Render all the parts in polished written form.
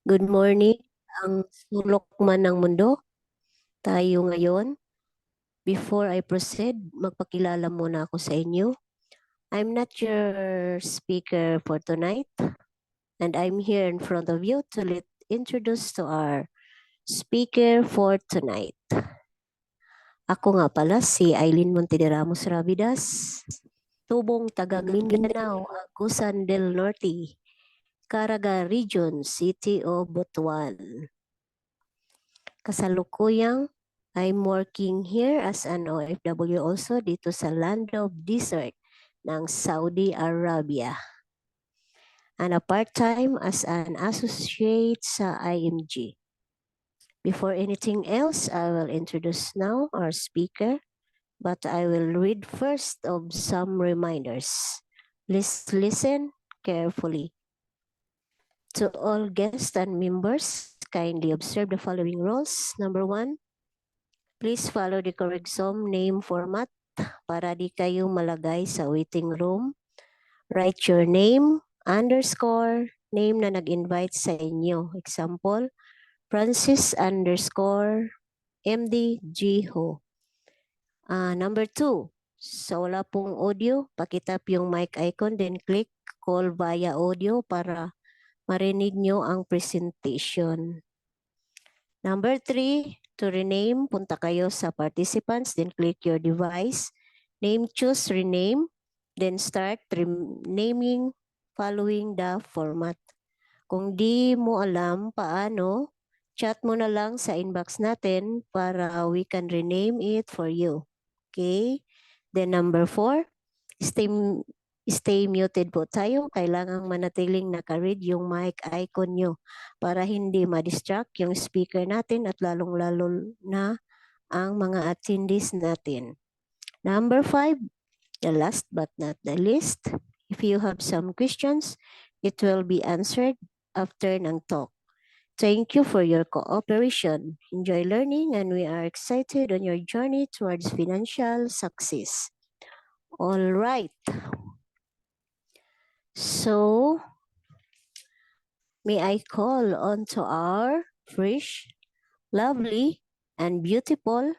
Good morning, ang sulok man ng mundo. Tayo ngayon. Before I proceed, magpakilala muna ako sa inyo. I'm not your speaker for tonight, and I'm here in front of you to introduce to our speaker for tonight. Ako nga pala si Aileen Montederamos Rabidas, tubong taga Mindanao, Agusan del Norte, Caraga Region, City of Butuan. Kasalukuyang I'm working here as an OFW also dito sa Land of Desert ng Saudi Arabia. And a part-time as an associate sa IMG. Before anything else, I will introduce now our speaker, but I will read first of some reminders. Please listen carefully. To all guests and members, kindly observe the following rules. Number 1, please follow the correct Zoom name format para di kayo malagay sa waiting room. Write your name, underscore, name na nag-invite sa inyo. Example, Francis underscore MD Jiho. Number 2, so wala pong audio, pakitap yung mic icon, then click call via audio para marinig nyo ang presentation. Number 3, to rename, punta kayo sa participants, then click your device, name, choose, rename, then start renaming following the format. Kung di mo alam paano, chat mo na lang sa inbox natin para we can rename it for you. Okay? Then number 4, stay muted po tayo. Kailangang manatiling naka-read yung mic icon nyo para hindi ma-distract yung speaker natin at lalong-lalo na ang mga attendees natin. Number 5, the last but not the least, if you have some questions, it will be answered after ng talk. Thank you for your cooperation. Enjoy learning and we are excited on your journey towards financial success. All right. So, may I call on to our fresh, lovely, and beautiful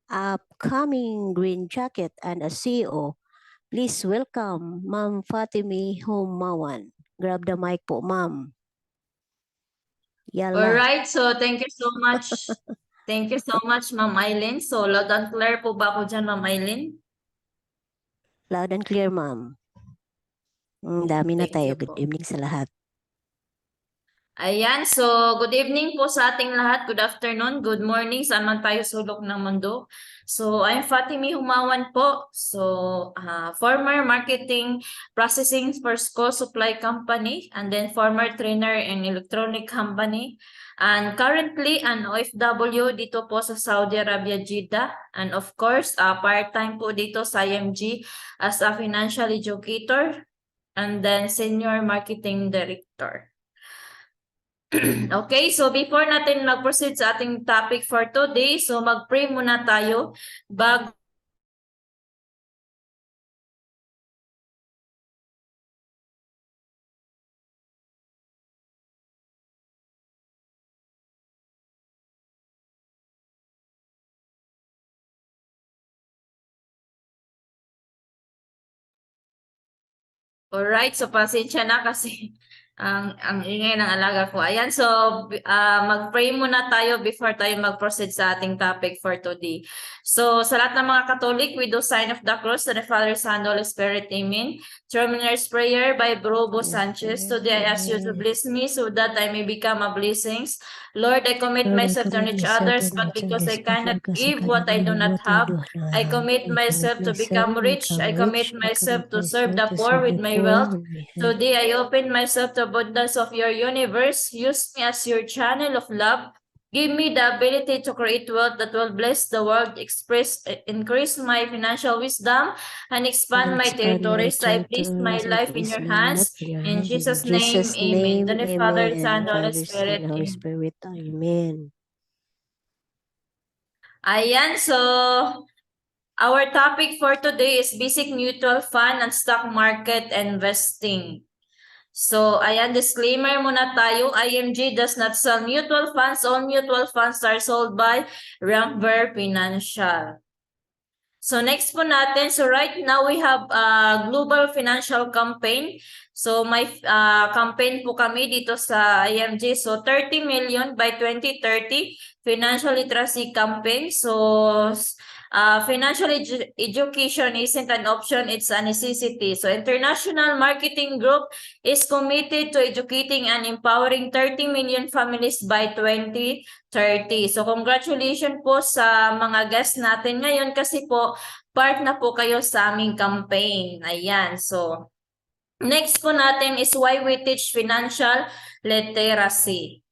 upcoming green jacket and a CEO. Please welcome Ma'am Fatimi Humawan. Grab the mic po, Ma'am. Yalla. Alright, so thank you so much. Thank you so much, Ma'am Aileen. So, loud and clear po ba ako dyan, Ma'am Aileen? Loud and clear, Ma'am. Dami na Thank tayo. you Good po. evening sa lahat. Ayan, so good evening po sa ating lahat. Good afternoon, good morning, saan man tayo sulok ng mundo. So, I'm Fatimi Humawan po. So, former marketing processing for school supply company and then former trainer in electronic company. And currently, an OFW dito po sa Saudi Arabia, Jeddah. And of course, part-time po dito sa IMG as a financial educator and then senior marketing director. Okay, so before natin mag-proceed sa ating topic for today, so mag-pray muna tayo bago Alright, so pasensya na kasi ang ingay ng alaga ko. Ayan, so mag-pray muna tayo before tayo mag-proceed sa ating topic for today. So sa lahat ng mga Catholic, we do sign of the cross to the Father, Son, Holy Spirit, Amen. Terminar's prayer by Brobo Sanchez. Today I ask you to bless me so that I may become a blessings. Lord, I commit myself to each others, but because I cannot give what I do not have, I commit myself to become rich. I commit myself to serve the poor with my wealth. Today, I open myself to abundance of your universe. Use me as your channel of love. Give me the ability to create wealth that will bless the world, increase my financial wisdom, and expand my territories. I place my life in your hands. In Jesus' name, amen. The Father, Son, Holy Spirit, amen. Amen. Ayan, so our topic for today is basic mutual fund and stock market investing. So, ayan, disclaimer muna tayo. IMG does not sell mutual funds. All mutual funds are sold by Ramver Financial. So, next po natin. So, right now we have a global financial campaign. So, may campaign po kami dito sa IMG. So, 30 million by 2030 financial literacy campaign. So, financial education isn't an option, it's a necessity. So, International Marketing Group is committed to educating and empowering 30 million families by 2030. So, congratulations po sa mga guests natin ngayon kasi po, part na po kayo sa aming campaign. Ayan, so, next po natin is why we teach financial literacy.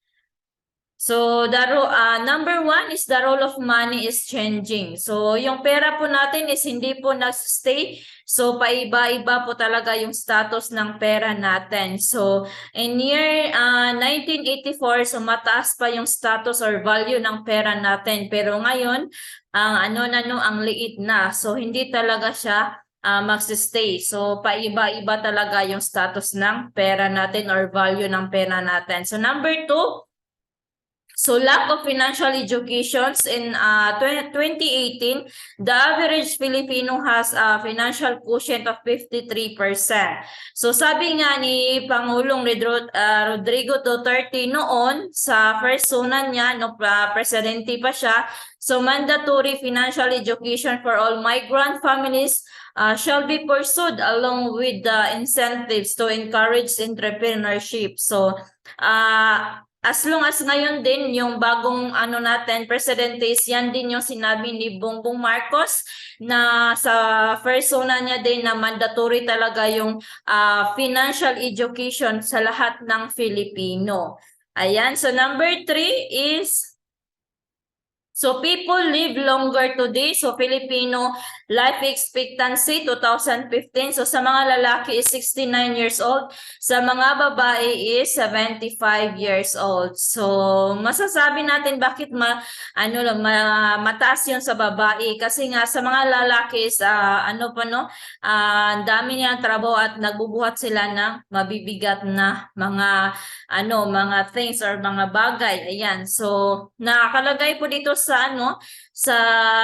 So, number one is the role of money is changing. So, yung pera po natin is hindi po nag-stay. So, paiba-iba po talaga yung status ng pera natin. So, in year 1984, so mataas pa yung status or value ng pera natin. Pero ngayon, ang liit na. So, hindi talaga siya magsistay. So, paiba-iba talaga yung status ng pera natin or value ng pera natin. So, number two, so lack of financial education in 2018, the average Filipino has a financial quotient of 53%. So sabi nga ni Pangulong Rodrigo Duterte noon sa first una niya, presidente pa siya, so mandatory financial education for all migrant families shall be pursued along with the incentives to encourage entrepreneurship. So as long as ngayon din yung bagong presidente is yan din yung sinabi ni Bongbong Marcos na sa first una niya din na mandatory talaga yung financial education sa lahat ng Filipino. Ayan, so number 3 is so people live longer today. So Filipino life expectancy 2015. So sa mga lalaki is 69 years old. Sa mga babae is 75 years old. So masasabi natin bakit mataas yun sa babae. Kasi nga sa mga lalaki is dami niyang trabaho at nagbubuhat sila ng mabibigat na mga things or mga bagay. Ayan. So nakakalagay po dito sa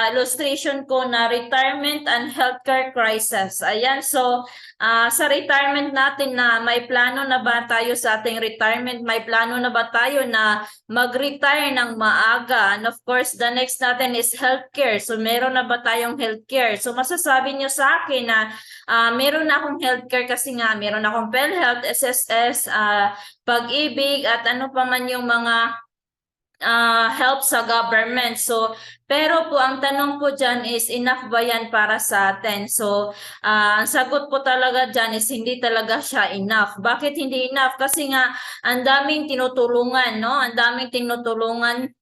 illustration ko na retirement and healthcare crisis. Ayan, so sa retirement natin na may plano na ba tayo sa ating retirement? May plano na ba tayo na mag-retire ng maaga? And of course, the next natin is healthcare. So meron na ba tayong healthcare? So masasabi nyo sa akin na meron na akong healthcare kasi nga meron akong PhilHealth, SSS, Pag-ibig at ano pa man yung mga help sa government. So, pero po ang tanong po dyan is enough ba yan para sa atin? So, ang sagot po talaga dyan is hindi talaga siya enough. Bakit hindi enough? Kasi nga ang daming tinutulungan, no? Ang daming tinutulungan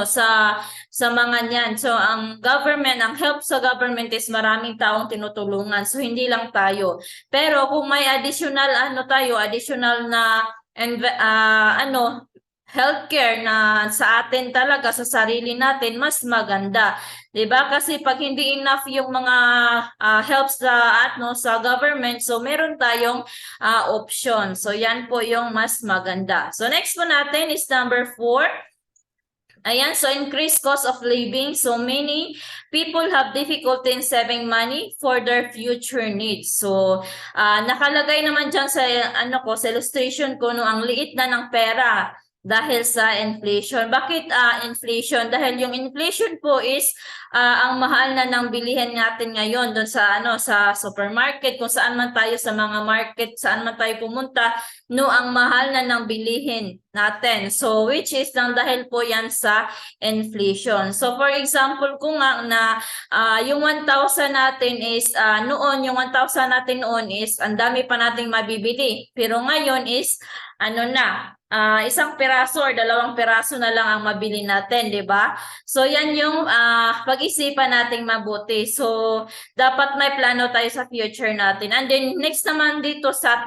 sa mga niyan. So, ang government, ang help sa government is maraming taong tinutulungan. So, hindi lang tayo. Pero kung may additional additional na healthcare na sa atin talaga, sa sarili natin, mas maganda. 'Di ba? Kasi pag hindi enough yung mga helps sa government, so meron tayong option. So yan po yung mas maganda. So next po natin is number 4. Ayan, so increased cost of living. So many people have difficulty in saving money for their future needs. So nakalagay naman dyan sa sa illustration ko ang liit na ng pera dahil sa inflation. Bakit inflation? Dahil yung inflation po is ang mahal na ng bilihin natin ngayon doon sa supermarket, kung saan man tayo sa mga market, saan man tayo pumunta, ang mahal na ng bilihin natin. So which is dahil po yan sa inflation. So for example, kung nga yung 1,000 natin is yung 1,000 natin noon is ang dami pa nating mabibili. Pero ngayon is isang piraso or 2 piraso na lang ang mabili natin, di ba? So yan yung pag-isipan nating mabuti. So dapat may plano tayo sa future natin. And then next naman dito sa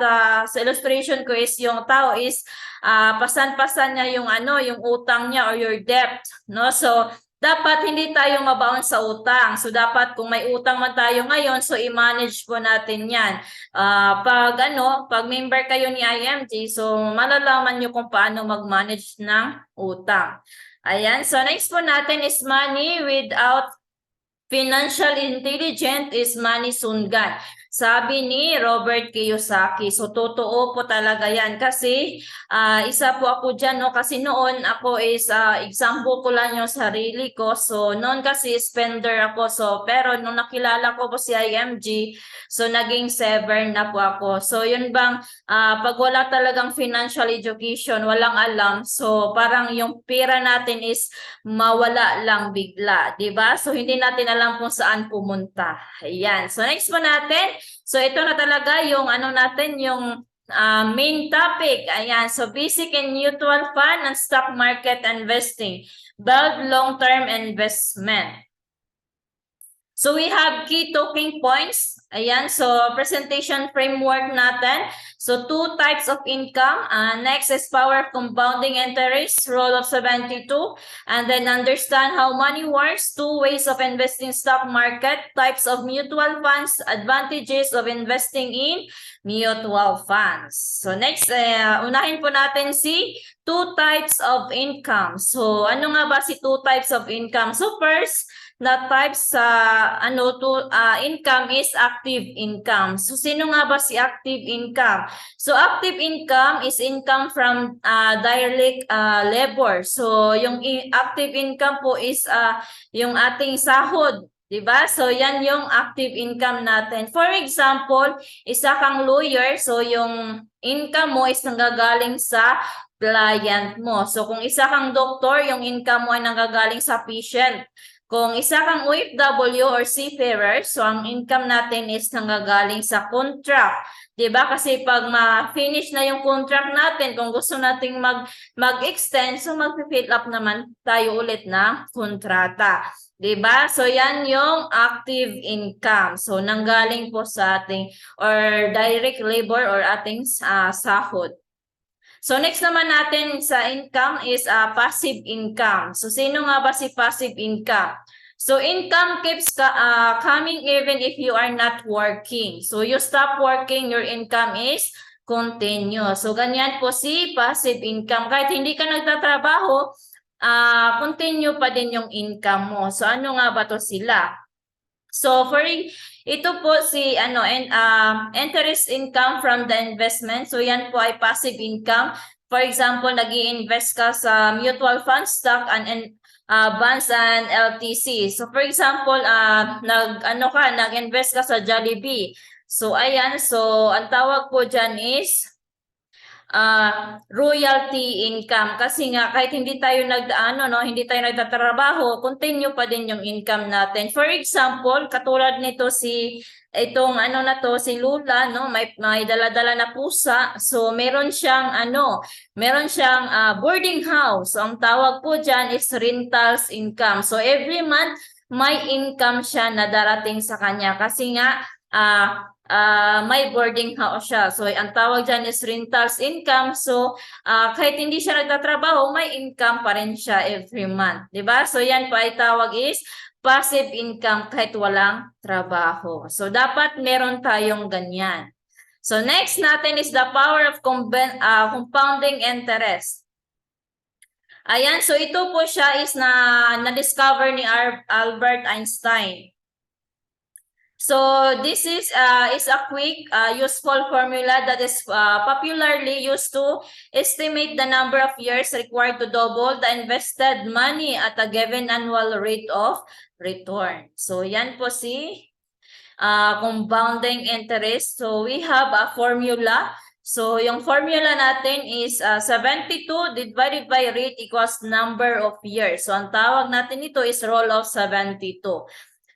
illustration ko is yung tao is pasan-pasan niya yung utang niya or your debt, no? So dapat hindi tayo mabaon sa utang. So dapat kung may utang man tayo ngayon, so i-manage po natin 'yan. Pag member kayo ni IMG, so malalaman niyo kung paano mag-manage ng utang. Ayan, so next po natin is money without financial intelligence is money sungan. Sabi ni Robert Kiyosaki. So, totoo po talaga yan. Kasi, isa po ako dyan, no? Kasi noon ako is, example ko lang yung sarili ko. So, noon kasi spender ako. So, pero nung nakilala ko po si IMG, so, naging saver na po ako. So, yun bang, pag wala talagang financial education, walang alam. So, parang yung pera natin is mawala lang bigla, 'di ba? So hindi natin alam kung saan pumunta. Ayan. So next po natin. So ito na talaga yung ano natin yung main topic. Ayan. So basic and mutual fund and stock market investing. Build long-term investment. So we have key talking points. Ayan, so presentation framework natin. So two types of income. Next is power of compounding interest, role of 72. And then understand how money works, two ways of investing stock market, types of mutual funds, advantages of investing in mutual funds. So next, unahin po natin si two types of income. So ano nga ba si two types of income? So first, na types sa income is active income. So sino nga ba si active income? So active income is income from direct labor. So yung active income po is yung ating sahod, 'di ba? So yan yung active income natin. For example, isa kang lawyer, so yung income mo is nanggagaling sa client mo. So kung isa kang doktor, yung income mo ay nanggagaling sa patient. Kung isa kang OFW or seafarer, so ang income natin is nanggagaling sa contract. 'Di ba? Kasi pag ma-finish na yung contract natin, kung gusto nating mag-extend, so mag-fill up naman tayo ulit ng kontrata. 'Di ba? So yan yung active income. So nanggaling po sa ating or direct labor or ating sahod. So next naman natin sa income is passive income. So sino nga ba si passive income? So income keeps coming even if you are not working. So you stop working, your income is continue. So ganyan po si passive income. Kahit hindi ka nagtatrabaho, continue pa din yung income mo. So ano nga ba to sila? So for ito po si interest income from the investment. So yan po ay passive income. For example, nag-i-invest ka sa mutual fund, stock and bonds and LTC. So for example, nag-invest ka sa Jollibee. So ayan, so ang tawag po diyan is royalty income kasi nga kahit hindi tayo hindi tayo nagtatrabaho, continue pa din yung income natin. For example, katulad nito si Lula, no, may dala-dala na pusa. So meron siyang boarding house. So, ang tawag po diyan is rentals income. So every month may income siya na darating sa kanya kasi nga may boarding house siya. So, ang tawag dyan is rentals income. So, kahit hindi siya nagtatrabaho, may income pa rin siya every month. Diba? So, yan po ay tawag is passive income kahit walang trabaho. So, dapat meron tayong ganyan. So, next natin is the power of compounding interest. Ayan, so ito po siya is na-discover ni Albert Einstein. So this is a quick, useful formula that is popularly used to estimate the number of years required to double the invested money at a given annual rate of return. So yan po si compounding interest. So we have a formula. So yung formula natin is 72 divided by rate equals number of years. So ang tawag natin ito is rule of 72.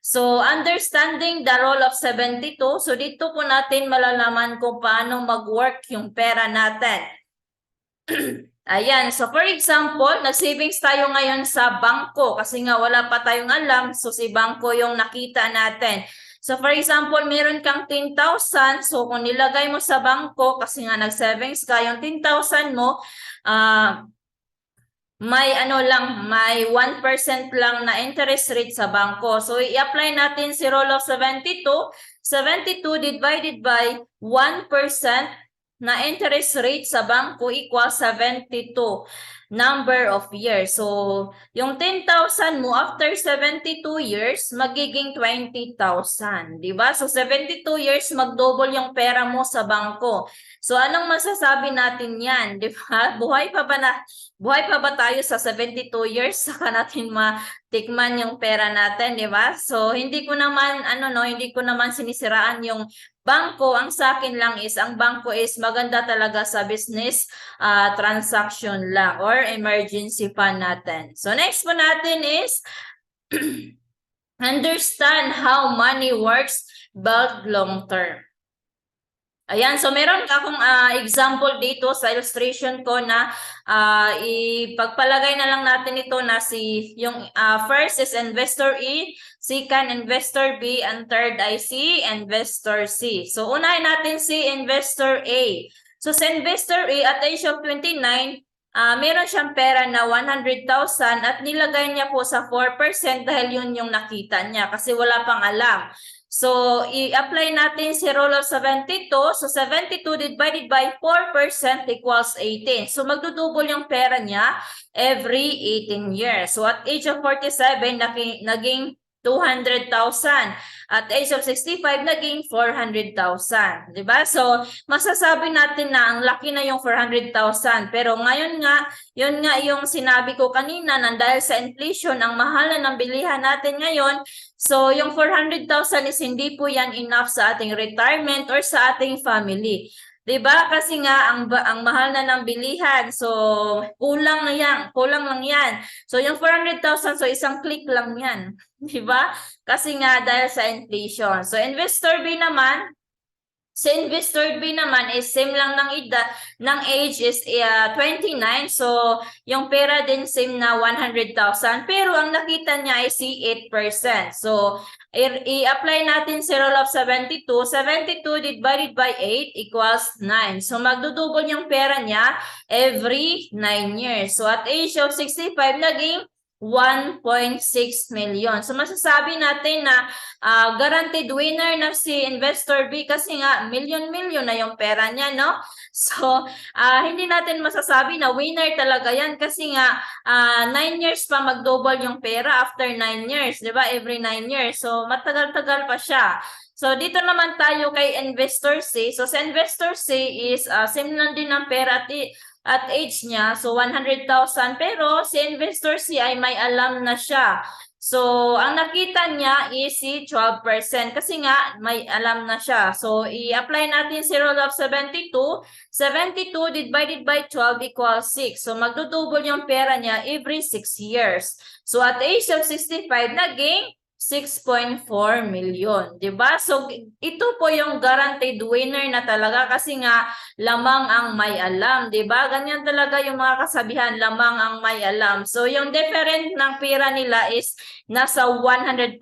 So, understanding the role of 72, so dito po natin malalaman kung paano mag-work yung pera natin. Ayan, so for example, nag-savings tayo ngayon sa bangko kasi nga wala pa tayong alam, so si bangko yung nakita natin. So for example, meron kang 10,000, so kung nilagay mo sa bangko kasi nga nag-savings ka, yung 10,000 mo, may ano lang, may 1% lang na interest rate sa bangko. So, i-apply natin si rule of 72. 72 divided by 1% na interest rate sa bangko equals 72 number of years. So, yung 10,000 mo after 72 years, magiging 20,000. Diba? So, 72 years, mag-double yung pera mo sa bangko. So, anong masasabi natin yan? Diba? Buhay pa ba tayo sa 72 years saka natin matikman yung pera natin, di ba? So, hindi ko naman, hindi ko naman sinisiraan yung bangko. Ang sa akin lang is, ang bangko is maganda talaga sa business transaction lang or emergency fund natin. So, next po natin is, understand how money works build long term. Ayan, so meron akong example dito sa illustration ko na ipagpalagay na lang natin ito na yung first is investor E, second investor B, and third ay si investor C. So unahin natin si investor A. So sa investor A at age of 29, meron siyang pera na 100,000 at nilagay niya po sa 4% dahil yun yung nakita niya kasi wala pang alam. So, i-apply natin si rule of 72. So, 72 divided by 4% equals 18. So, magdudouble yung pera niya every 18 years. So, at age of 47, naging 200,000. At age of 65, naging 400,000. Diba? So, masasabi natin na ang laki na yung 400,000. Pero ngayon nga, yun nga yung sinabi ko kanina na dahil sa inflation, ang mahal na ng bilihan natin ngayon. So, yung 400,000 is hindi po yan enough sa ating retirement or sa ating family. 'Di ba? Kasi nga ang mahal na ng bilihan. So, kulang lang 'yan. So, yung 400,000 so isang click lang 'yan. 'Di ba? Kasi nga dahil sa inflation. So, investor B naman, sa investor B naman is same lang ng age is 29. So, yung pera din same na 100,000. Pero ang nakita niya ay si 8%. So, i-apply natin si rule of 72. 72 divided by 8 equals 9. So, magdudouble yung pera niya every 9 years. So, at age of 65, naging 1.6 million. So, masasabi natin na guaranteed winner na si investor B kasi nga million-million na yung pera niya, no? So, hindi natin masasabi na winner talaga yan kasi nga 9 years pa mag-double yung pera after 9 years, di ba? Every 9 years. So, matagal-tagal pa siya. So, dito naman tayo kay investor C. So, sa investor C is same lang din ang pera at age niya, so 100,000, pero si investor C ay may alam na siya. So, ang nakita niya is si 12% kasi nga may alam na siya. So, i-apply natin si rule of 72. 72 divided by 12 equals 6. So, magdudouble yung pera niya every 6 years. So, at age of 65, naging 6.4 million, 'di ba? So ito po yung guaranteed winner na talaga kasi nga lamang ang may alam, 'di ba? Ganyan talaga yung mga kasabihan, lamang ang may alam. So yung different ng pera nila is nasa 100%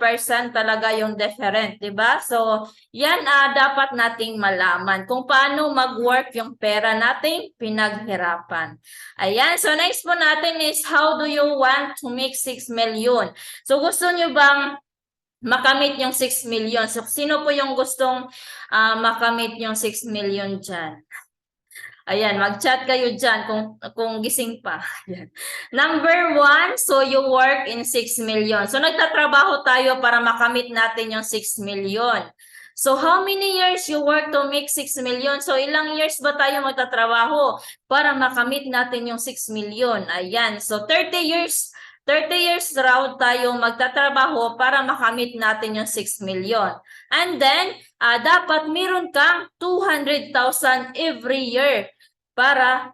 talaga yung different, 'di ba? So yan dapat nating malaman kung paano mag-work yung pera nating pinaghirapan. Ayan, so next po natin is how do you want to make 6 million? So gusto nyo bang makamit yung 6 million? So, sino po yung gustong makamit yung 6 million dyan? Ayan, mag-chat kayo dyan kung gising pa. Ayan. Number 1, so you work in 6 million. So, nagtatrabaho tayo para makamit natin yung 6 million. So, how many years you work to make 6 million? So, ilang years ba tayo magtatrabaho para makamit natin yung 6 million? Ayan, so 30 years raw tayo magtatrabaho para makamit natin yung 6 million. And then, dapat meron kang 200,000 every year para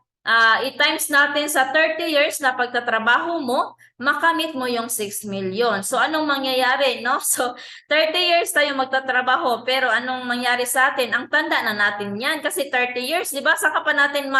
i-times natin sa 30 years na pagtatrabaho mo, makamit mo yung 6 million. So, anong mangyayari, no? So, 30 years tayo magtatrabaho, pero anong mangyari sa atin? Ang tanda na natin yan kasi 30 years, di ba? Saka pa natin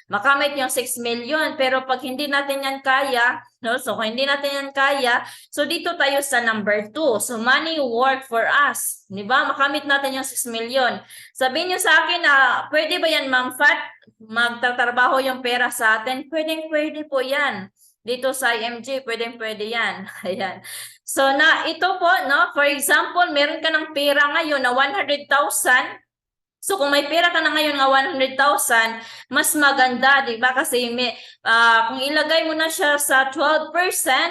makamit yung 6 million. Pero pag hindi natin yan kaya, no? So, kung hindi natin yan kaya, so dito tayo sa number 2. So, money work for us. Di ba? Makamit natin yung 6 million. Sabihin nyo sa akin na pwede ba yan, Ma'am Fat? Magtatrabaho yung pera sa atin? Pwede po yan. dito sa IMG, pwede yan. Ayan. So ito po, no, for example, meron ka ng pera ngayon na 100,000. So kung may pera ka na ngayon nga 100,000, mas maganda, 'di ba? Kasi kung ilagay mo na siya sa 12%,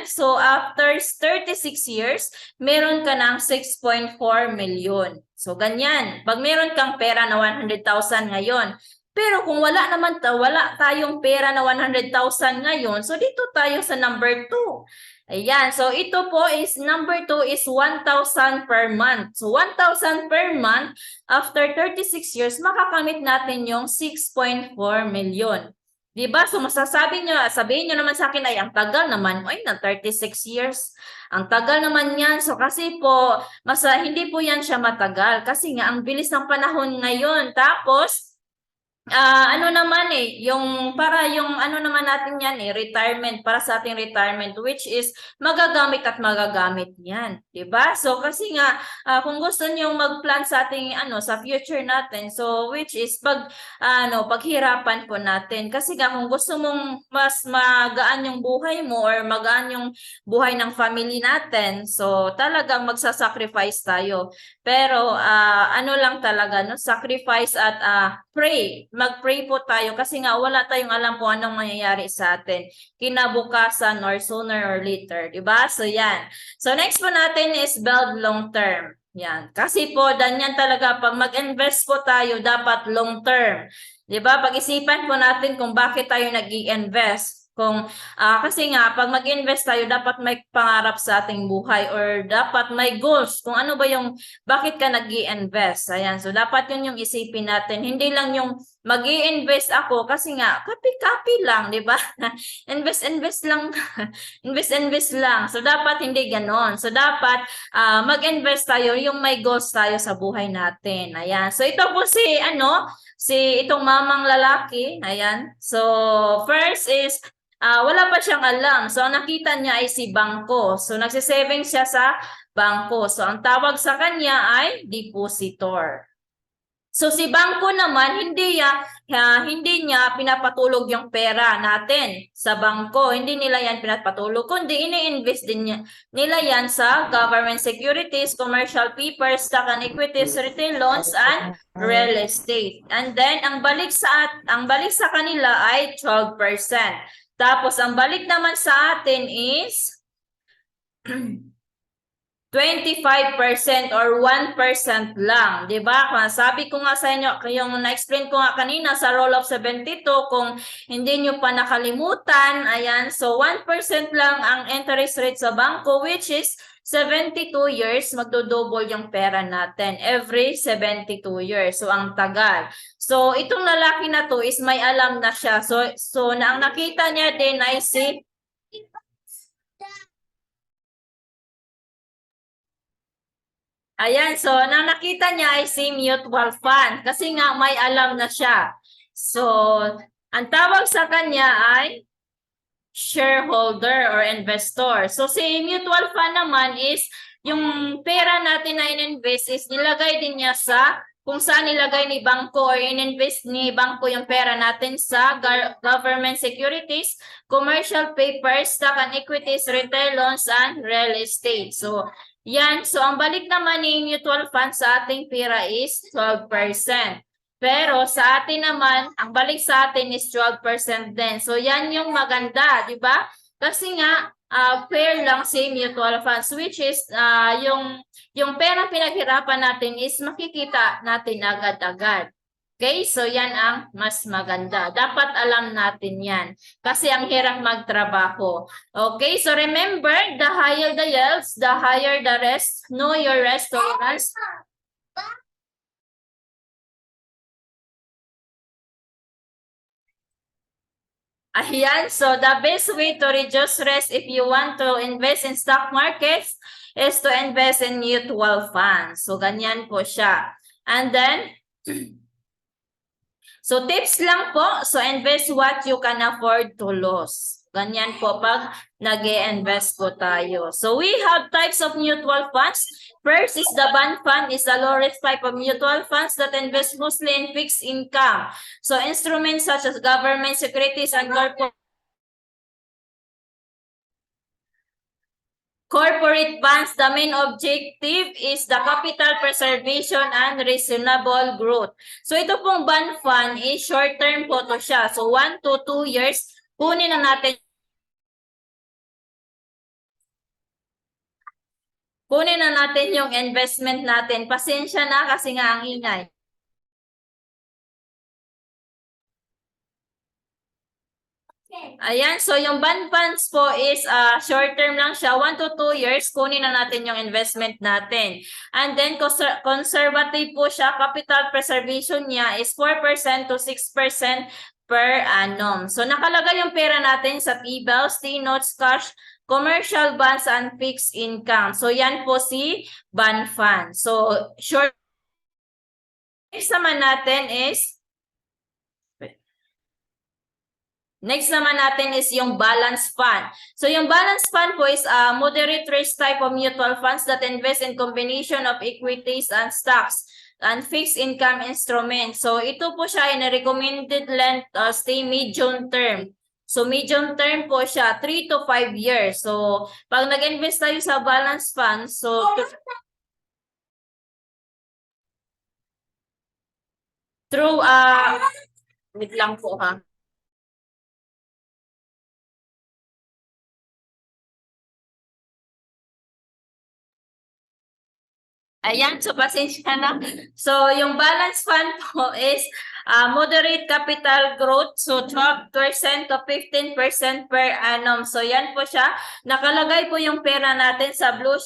so after 36 years, meron ka ng 6.4 million. So ganyan. Pag meron kang pera na 100,000 ngayon, pero kung wala tayong pera na 100,000 ngayon, so dito tayo sa number 2. Ayan, so ito po is number 2 is 1,000 per month. So 1,000 per month, after 36 years, makakamit natin yung 6.4 million. Diba? So sabihin nyo naman sa akin ay ang tagal naman, ay na 36 years. Ang tagal naman yan. So kasi po, hindi po yan siya matagal. Kasi nga, ang bilis ng panahon ngayon. Tapos, ano naman yung ano naman natin yan retirement, para sa ating retirement, which is magagamit at magagamit yan, 'di ba? So kasi nga kung gusto niyo mag-plan sa ating sa future natin, so which is paghirapan po natin, kasi nga kung gusto mong mas magaan yung buhay mo or magaan yung buhay ng family natin, so talagang magsasacrifice tayo. Pero ano lang talaga, no, sacrifice at pray. Mag-pray po tayo kasi nga wala tayong alam kung anong mangyayari sa atin kinabukasan or sooner or later, 'di ba? So yan. So next po natin is build long term. Yan. Kasi po danyan talaga, pag mag-invest po tayo dapat long term. 'Di ba? Pag-isipan po natin kung bakit tayo nag-i-invest. Kasi nga pag mag-invest tayo dapat may pangarap sa ating buhay or dapat may goals kung ano ba yung bakit ka nag-i-invest. Ayan, so dapat yun yung isipin natin, hindi lang yung mag-i-invest ako kasi nga kapi-kapi lang, di ba? invest lang. invest lang. So dapat hindi ganon. So dapat mag-invest tayo yung may goals tayo sa buhay natin. Ayan, so ito po si itong mamang lalaki. Ayan, so first is wala pa siyang alam. So, ang nakita niya ay si bangko. So, nagsisaving siya sa bangko. So, ang tawag sa kanya ay depositor. So, si bangko naman, hindi niya pinapatulog yung pera natin sa bangko. Hindi nila yan pinapatulog, kundi ini-invest din nila yan sa government securities, commercial papers, stock and equities, retail loans, and real estate. And then, ang balik sa kanila ay 12%. Tapos, ang balik naman sa atin is 25% or 1% lang, 'di ba? Sabi ko nga sa inyo, yung na-explain ko nga kanina sa roll of 72, kung hindi nyo pa nakalimutan, ayan, so 1% lang ang interest rate sa bangko, which is 72 years, magdo-double yung pera natin every 72 years. So, ang tagal. So, itong lalaki na to is may alam na siya. So ang nakita niya din ay si ayan, so nang nakita niya ay si mutual fund kasi nga may alam na siya. So, ang tawag sa kanya ay shareholder or investor. So, si mutual fund naman is yung pera natin na in-invest is nilagay din niya sa kung saan nilagay ni bangko or in-invest ni bangko yung pera natin sa government securities, commercial papers, stock and equities, retail loans, and real estate. So, yan. So, ang balik naman ni mutual fund sa ating pera is 12%. Pero sa atin naman, ang balik sa atin is 12% din. So, yan yung maganda, di ba? Kasi nga, fair lang si mutual funds, which is yung pera pinaghirapan natin is makikita natin agad-agad. Okay, so yan ang mas maganda. Dapat alam natin yan. Kasi ang hirap magtrabaho. Okay, so remember, the higher the yields, the higher the rest. Know your rest tolerance. Ayan, so the best way to reduce risk if you want to invest in stock markets is to invest in mutual funds. So, ganyan po siya. And then, so tips lang po, so invest what you can afford to lose. Ganyan po pag nag-i-invest po tayo. So we have types of mutual funds. First is the bond fund, is the low risk type of mutual funds that invest mostly in fixed income. So instruments such as government securities and corporate corporate bonds, the main objective is the capital preservation and reasonable growth. So ito pong bond fund is short term po to siya. So 1 to 2 years, kunin na natin. Kunin na natin yung investment natin. Pasensya na kasi nga ang ingay. Ayan, so yung bond funds po is short term lang siya, 1 to 2 years, kunin na natin yung investment natin. And then conservative po siya, capital preservation niya is 4% to 6% per annum. So nakalagay yung pera natin sa T-bills, T-notes, cash, commercial bonds, and fixed income. So yan po si bond fund. So short next naman natin is yung balance fund. So yung balance fund po is a moderate risk type of mutual funds that invest in combination of equities and stocks and fixed income instruments. So ito po siya in a recommended length stay medium term. So medium term po siya 3 to 5 years. So pag nag-invest tayo sa balance fund, so through wait lang po ha. Ayan, so pasensya na. So, yung balance fund po is moderate capital growth. So, 12% to 15% per annum. So, yan po siya. Nakalagay po yung pera natin sa blue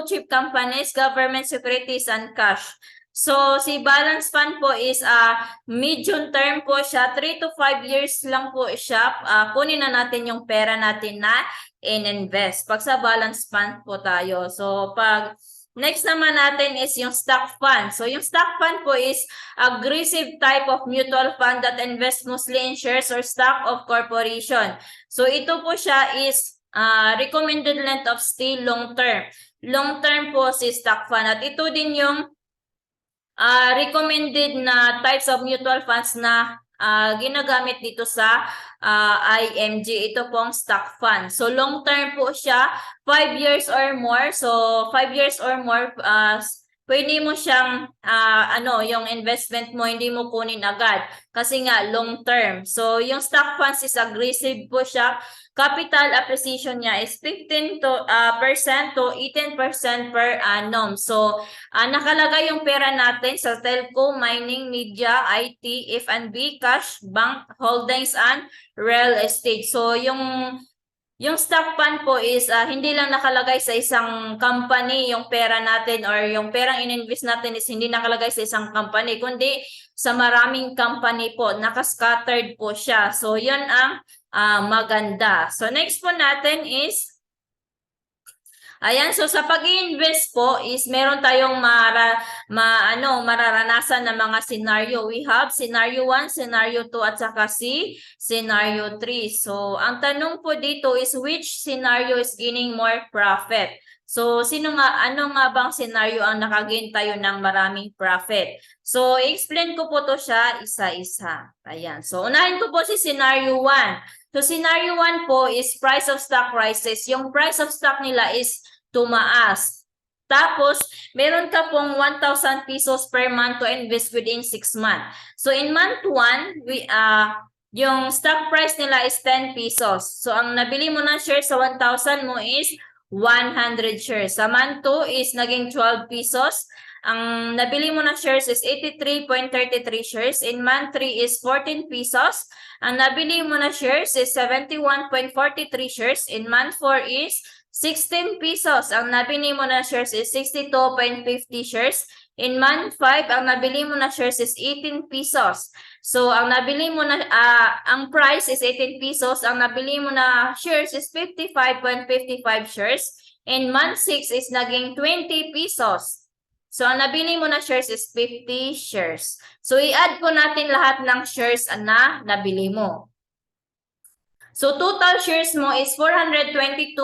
chip companies, government securities, and cash. So, si balance fund po is medium term po siya. 3 to 5 years lang po siya. Kunin na natin yung pera natin na in-invest. Pag sa balance fund po tayo. So, next naman natin is yung stock fund. So yung stock fund po is aggressive type of mutual fund that invests mostly in shares or stock of corporation. So ito po siya is recommended length of stay long term. Long term po si stock fund. At ito din yung recommended na types of mutual funds na ginagamit dito sa IMG. Ito pong stock fund. So long term po siya, 5 years or more. So 5 years or more, pwede mo siyang yung investment mo hindi mo kunin agad kasi nga long term. So yung stock funds is aggressive po siya. Capital appreciation niya is 15% to 18% per annum. So nakalagay yung pera natin sa telco, mining, media, IT, F&B, cash, bank, holdings, and real estate. So yung stock fund po is hindi lang nakalagay sa isang company yung pera natin or yung perang ininvest natin is hindi nakalagay sa isang company kundi sa maraming company po, nakascattered po siya. So yun ang maganda. So next po natin is ayan, so sa pag-i-invest po is meron tayong mararanasan na mga scenario. We have scenario 1, scenario 2 at saka scenario 3. So ang tanong po dito is which scenario is gaining more profit? So ano nga bang scenario ang nakagain tayo ng maraming profit? So i-explain ko po to siya isa-isa. Ayan. So unahin ko po si scenario 1. So scenario 1 po is price of stock rises. Yung price of stock nila is tumaas. Tapos, meron ka pong 1,000 pesos per month to invest within 6 months. So in month 1, yung stock price nila is 10 pesos. So ang nabili mo ng shares sa 1,000 mo is 100 shares. Sa month 2 is naging 12 pesos. Ang nabili mo na shares is 83.33 shares. In month 3 is 14 pesos. Ang nabili mo na shares is 71.43 shares. In month 4 is 16 pesos. Ang nabili mo na shares is 62.50 shares. In month 5, ang nabili mo na shares is 18 pesos. So, ang nabili mo na, ang price is 18 pesos. Ang nabili mo na shares is 55.55 shares. In month 6 is naging 20 pesos. So, ang nabili mo na shares is 50 shares. So, i-add po natin lahat ng shares na nabili mo. So, total shares mo is 422.81.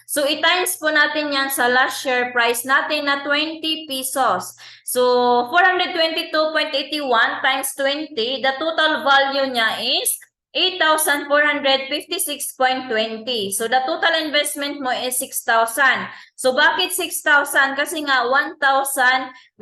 So, i-times po natin yan sa last share price natin na 20 pesos. So, 422.81 times 20, the total value niya is 8,456.20. So the total investment mo is 6,000. So bakit 6,000? Kasi nga 1,000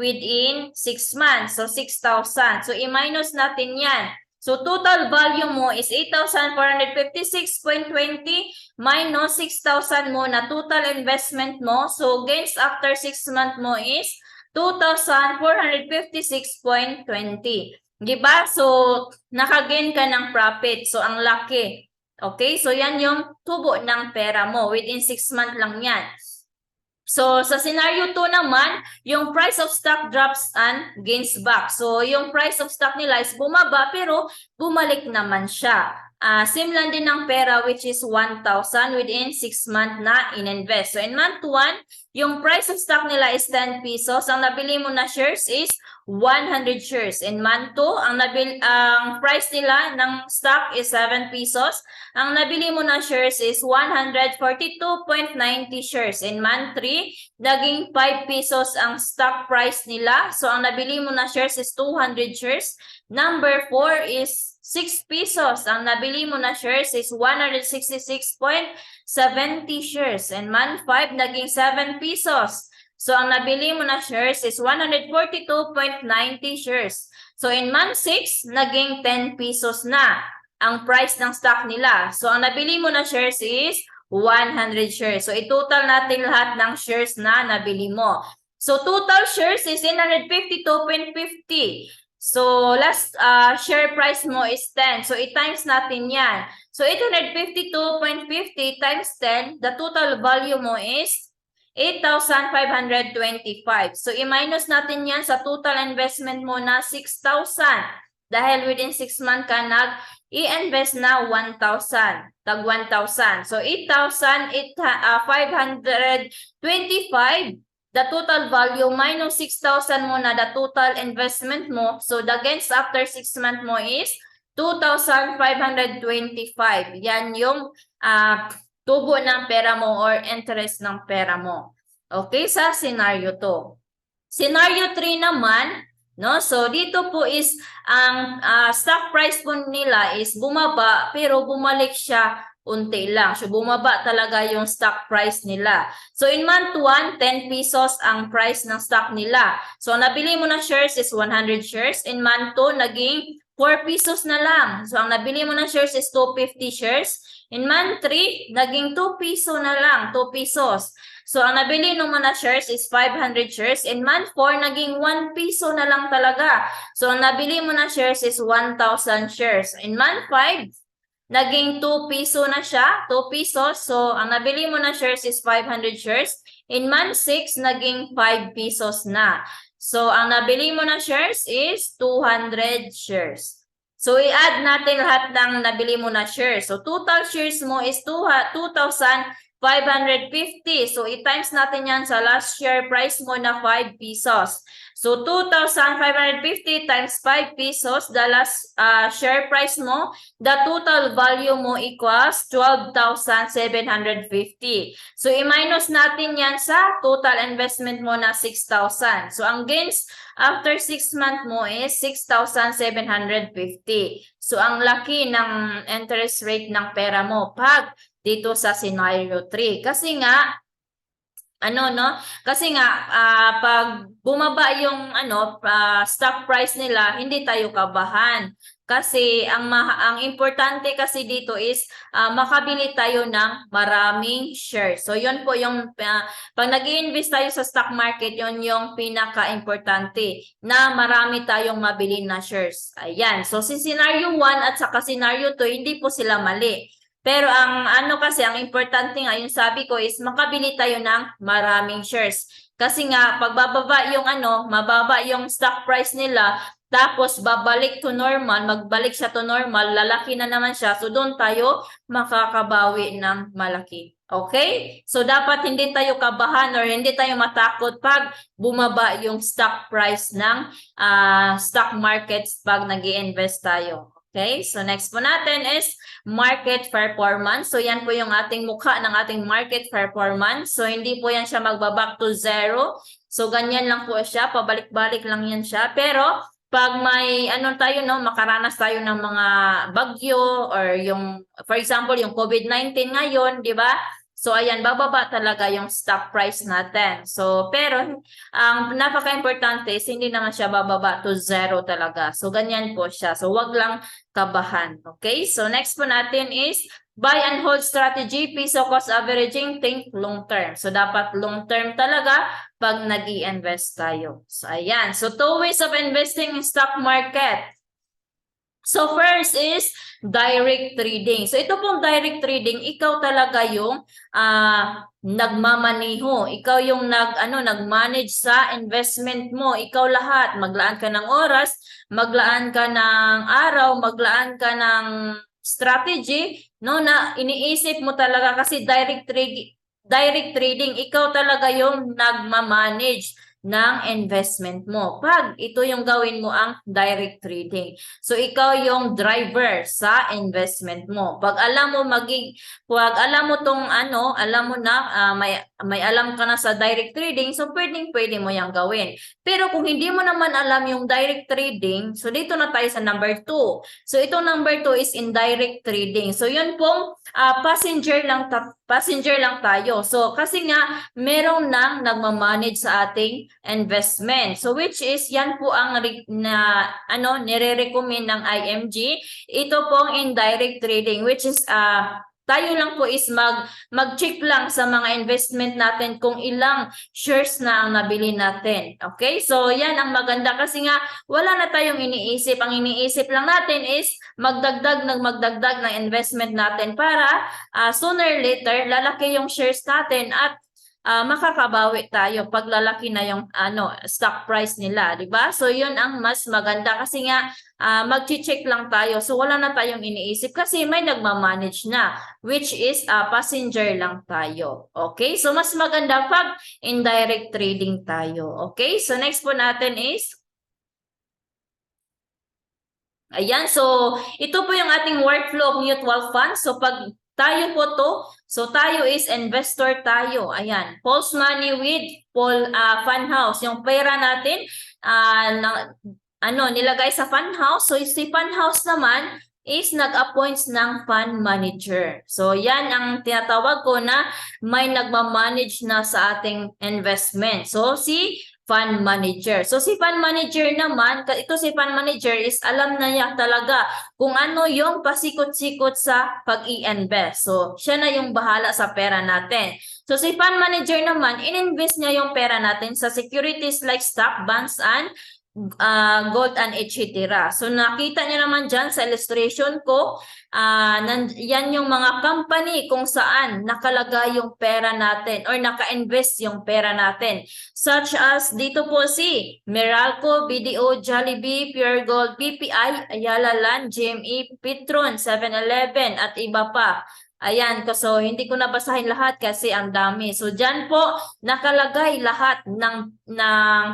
within 6 months. So 6,000. So i-minus natin yan. So total value mo is 8,456.20 minus 6,000 mo na total investment mo. So gains after 6 months mo is 2,456.20. Diba? So, nakagain ka ng profit. So, ang laki. Okay? So, yan yung tubo ng pera mo. Within 6 months lang yan. So, sa scenario 2 naman, yung price of stock drops and gains back. So, yung price of stock nila is bumaba pero bumalik naman siya. Same lang din ng pera which is 1,000 within 6 months na in-invest. So, in month 1, yung price of stock nila is 10 pesos. Ang nabili mo na shares is 100 shares. In month 2, ang price nila ng stock is 7 pesos. Ang nabili mo na shares is 142.90 shares. In month 3, naging 5 pesos ang stock price nila. So, ang nabili mo na shares is 200 shares. Number 4 is 6 pesos. Ang nabili mo na shares is 166.70 shares. And month 5, naging 7 pesos. So, ang nabili mo na shares is 142.90 shares. So, in month 6, naging 10 pesos na ang price ng stock nila. So, ang nabili mo na shares is 100 shares. So, i-total natin lahat ng shares na nabili mo. So, total shares is 852.50. So, last share price mo is 10. So, i-times natin yan. So, 852.50 times 10, the total value mo is 8,525. So, i-minus natin yan sa total investment mo na 6,000. Dahil within 6 months ka i-invest na 1,000. Tag 1,000. So, 8,525. The total value minus 6,000 mo na the total investment mo. So, the gains after 6 months mo is 2,525. Yan yung tubo ng pera mo or interest ng pera mo. Okay, sa scenario 2. Scenario 3 naman, no? So, dito po is ang stock price po nila is bumaba pero bumalik siya unti lang. So, bumaba talaga yung stock price nila. So, in month 1, 10 pesos ang price ng stock nila. So, nabili mo na shares is 100 shares. In month 2, naging 4 pesos na lang. So, ang nabili mo na shares is 250 shares. In month 3, naging 2 peso na lang, 2 pesos. So, ang nabili mo na shares is 500 shares. In month 4, naging 1 peso na lang talaga. So, ang nabili mo na shares is 1,000 shares. In month 5, naging 2 peso na siya, 2 pesos. So, ang nabili mo na shares is 500 shares. In month 6, naging 5 pesos na. So, ang nabili mo na shares is 200 shares. So, i-add natin lahat ng nabili mo na shares. So, total shares mo is 2,550. So, i-times natin yan sa last share price mo na 5 pesos. So, 2,550 times 5 pesos, the last share price mo, the total value mo equals 12,750. So, i-minus natin yan sa total investment mo na 6,000. So, ang gains after 6 months mo is 6,750. So, ang laki ng interest rate ng pera mo pag dito sa scenario 3. Kasi nga, Kasi nga pag bumaba yung stock price nila, hindi tayo kabahan. Kasi ang importante kasi dito is makabili tayo ng maraming shares. So yun po yung pag nag-i-invest tayo sa stock market, yun yung pinaka-importante na marami tayong mabili na shares. Ayan. So si scenario 1 at saka scenario 2, hindi po sila mali. Pero ang kasi ang importante nga yung sabi ko is makabili tayo ng maraming shares. Kasi nga pagbababa yung mababa yung stock price nila, tapos babalik to normal, magbalik siya to normal, lalaki na naman siya. So doon tayo makakabawi ng malaki. Okay? So dapat hindi tayo kabahan or hindi tayo matakot pag bumaba yung stock price ng stock markets pag nag-i-invest tayo. Okay, so next po natin is market performance. So yan po yung ating mukha ng ating market performance. So hindi po yan siya magbaback to zero. So ganyan lang po siya, pabalik-balik lang yan siya. Pero pag may ano tayo, no, makaranas tayo ng mga bagyo or yung, for example, yung COVID-19 ngayon, di ba? So, ayan, bababa talaga yung stock price natin. So, pero, ang napaka-importante is hindi naman siya bababa to zero talaga. So, ganyan po siya. So, wag lang kabahan. Okay? So, next po natin is buy and hold strategy, piso cost averaging, think long term. So, dapat long term talaga pag nag-i-invest tayo. So, ayan. So, two ways of investing in stock market. So, first is direct trading. So, ito pong direct trading, ikaw talaga yung nagmamaniho. Ikaw yung nag-manage sa investment mo. Ikaw lahat. Maglaan ka ng oras, maglaan ka ng araw, maglaan ka ng strategy, no, na iniisip mo talaga kasi direct trading, ikaw talaga yung nagmamanage ng investment mo. Pag ito yung gawin mo ang direct trading. So ikaw yung driver sa investment mo. Pag alam mo tong alam mo na may alam ka na sa direct trading, so pwede mo yang gawin. Pero kung hindi mo naman alam yung direct trading, so dito na tayo sa number 2. So itong number 2 is indirect trading. So yun pong passenger lang tayo. So kasi nga merong nang nagmamanage sa ating investment. So which is yan po ang nire-recommend ng IMG. Ito pong indirect trading which is tayo lang po is mag-check lang sa mga investment natin kung ilang shares na ang nabili natin. Okay? So yan ang maganda kasi nga wala na tayong iniisip. Ang iniisip lang natin is magdagdag ng investment natin para sooner or later lalaki yung shares natin at makakabawi tayo pag lalaki na yung stock price nila, di ba? So yun ang mas maganda kasi nga mag-check lang tayo. So wala na tayong iniisip kasi may nagmamanage na which is passenger lang tayo. Okay? So mas maganda pag indirect trading tayo. Okay? So next po natin is ayan, so ito po yung ating workflow of mutual funds. So pag tayo po to, so tayo is investor tayo. Ayan, pulse money with fund house. Yung pera natin nilagay sa fund house. So si fund house naman is nag-appoints ng fund manager. So yan ang tinatawag ko na may nagmamanage na sa ating investment. So si fund manager. So si fund manager naman, ito si fund manager is alam na niya talaga kung ano yung pasikot-sikot sa pag-i-invest. So siya na yung bahala sa pera natin. So si fund manager naman, in-invest niya yung pera natin sa securities like stock, bonds, and gold and etc. So nakita niyo naman dyan sa illustration ko, yan yung mga company kung saan nakalagay yung pera natin or naka-invest yung pera natin. Such as dito po si Meralco, BDO, Jollibee, Pure Gold, BPI, Ayala Land, GME, Petron, 7-Eleven at iba pa. Ayan, so hindi ko nabasahin lahat kasi ang dami. So dyan po nakalagay lahat ng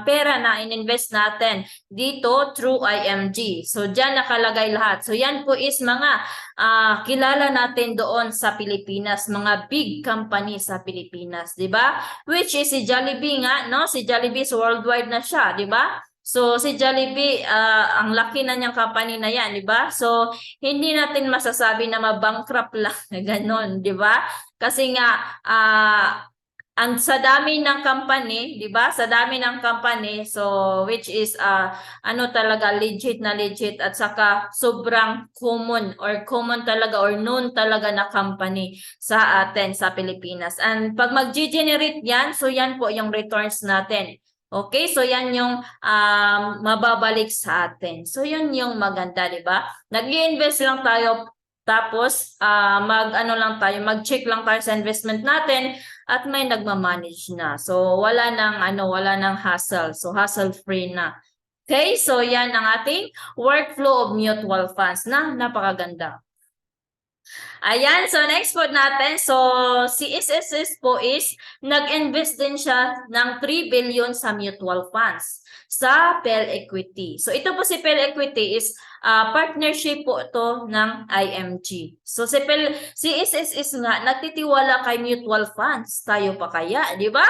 pera na ininvest natin dito through IMG. So dyan nakalagay lahat. So yan po is mga kilala natin doon sa Pilipinas, mga big company sa Pilipinas, 'di ba? Which is si Jollibee nga, no? Si Jollibee is worldwide na siya, 'di ba? So si Jollibee, ang laki na niyang company na yan, di ba? So hindi natin masasabi na mabankrupt lang na gano'n, di ba? Kasi nga ang sa dami ng company, 'di ba? Sa dami ng company, so which is talaga legit at saka sobrang common talaga or known talaga na company sa atin sa Pilipinas. And pag mag-generate 'yan, so 'yan po yung returns natin. Okay, so yan yung mababalik sa atin. So yun yung maganda, 'di ba? Nag-i-invest lang tayo tapos mag-check lang tayo sa investment natin at may nagma-manage na. So wala nang hassle. So hassle-free na. Okay, so yan ang ating workflow of mutual funds na napakaganda. Ayan, so next po natin, so si SSS po is nag-invest din siya ng 3 billion sa mutual funds sa PEL Equity. So ito po si PEL Equity is partnership po ito ng IMG. So si SSS nga nagtitiwala kay mutual funds. Tayo pa kaya, di ba?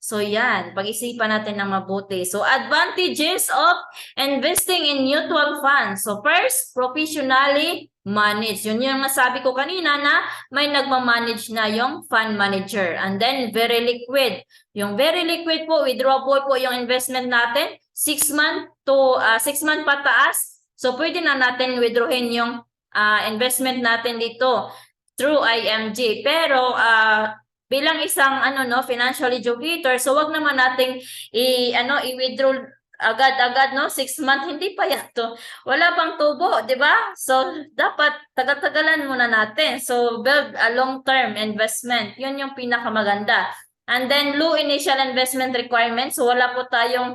So yan, pag-isipan natin ng mabuti. So advantages of investing in mutual funds. So first, professionally managed. Yun yung nasabi ko kanina na may nagmamanage na yung fund manager. And then very liquid. Yung very liquid po, withdrawable po yung investment natin. 6 month to 6 month pataas. So pwede na natin withdrawin yung investment natin dito through IMG. Pero bilang isang financial educator, so wag naman nating i-withdraw agad-agad 6 months, hindi pa yan to. Wala pang tubo, 'di ba? So dapat tagal-tagalan muna natin. So build a long-term investment. 'Yun yung pinakamaganda. And then low initial investment requirements. So wala po tayong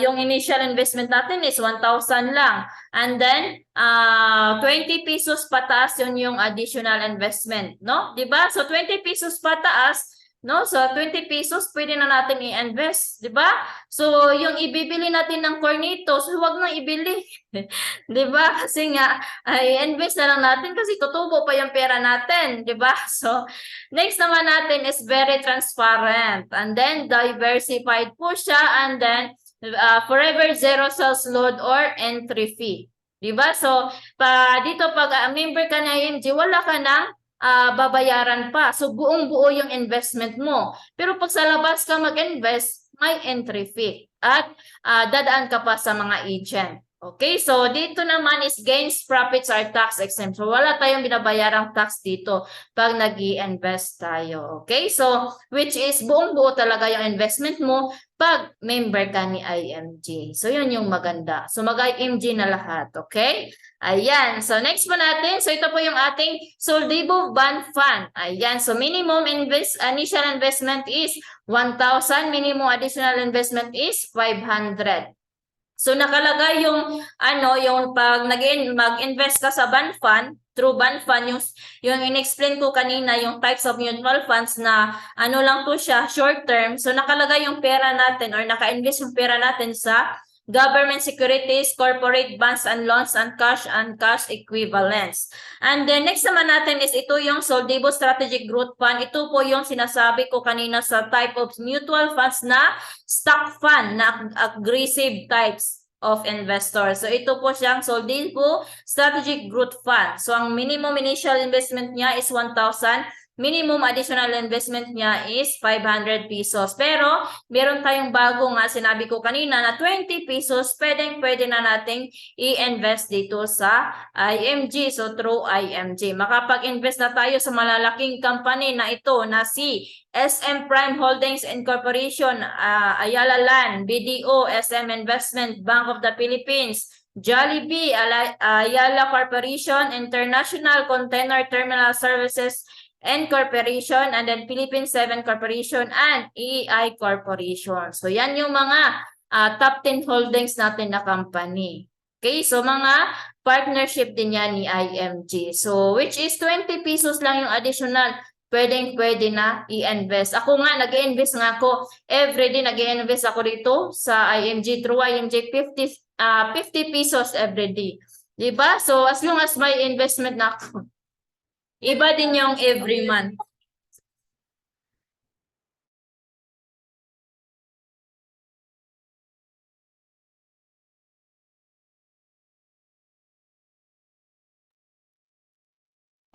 yung initial investment natin is 1,000 lang. And then 20 pesos pataas yun yung additional investment, no? 'Di ba? So 20 pesos pataas, no? So 20 pesos pwede na natin i-invest, 'di ba? So yung ibibili natin ng cornitos, huwag nang ibili. 'Di ba? Kasi nga i-invest na lang natin kasi tutubo pa yung pera natin, 'di ba? So next naman natin is very transparent and then diversified po siya, and then forever zero sales load or entry fee. Diba? So, dito pag member ka na IMG, wala ka nang babayaran pa. So, buong-buo yung investment mo. Pero pag sa labas ka mag-invest, may entry fee. At dadaan ka pa sa mga agent. Okay, so dito naman is gains, profits are tax exempt. So wala tayong binabayarang tax dito pag nag-i-invest tayo. Okay, so which is buong-buo talaga yung investment mo pag member ka ni IMG. So yun yung maganda. So mag-IMG na lahat, okay? Ayan, so next po natin. So ito po yung ating Soldibo Bond Fund. Ayan, so minimum initial investment is 1,000. Minimum additional investment is 500. So nakalagay yung yung pag mag-invest ka sa bond fund, through bond fund, yung in-explain ko kanina, yung types of mutual funds na lang to siya, short term. So nakalagay yung pera natin or naka-invest yung pera natin sa government securities, corporate bonds and loans, and cash equivalents. And then next naman natin is ito yung Soldibo Strategic Growth Fund. Ito po yung sinasabi ko kanina sa type of mutual funds na stock fund na aggressive types of investors. So ito po siyang Soldibo Strategic Growth Fund. So ang minimum initial investment niya is 1,000. Minimum additional investment niya is 500 pesos. Pero meron tayong bago nga, sinabi ko kanina na 20 pesos, pwede na nating i-invest dito sa IMG. So through IMG. Makapag-invest na tayo sa malalaking company na ito na si SM Prime Holdings Incorporation, Ayala Land, BDO, SM Investment, Bank of the Philippines, Jollibee, Ayala Corporation, International Container Terminal Services Corporation, and then Philippine 7 Corporation and EI Corporation. So yan yung mga top 10 holdings natin na company. Okay, so mga partnership din yan ni IMG. So which is 20 pesos lang yung additional. Pwede na i-invest. Ako nga, nag-i-invest nga ako. Everyday nag-i-invest ako dito sa IMG through IMG 50 pesos everyday. Diba? So as long as may investment na ako, iba din yung every month.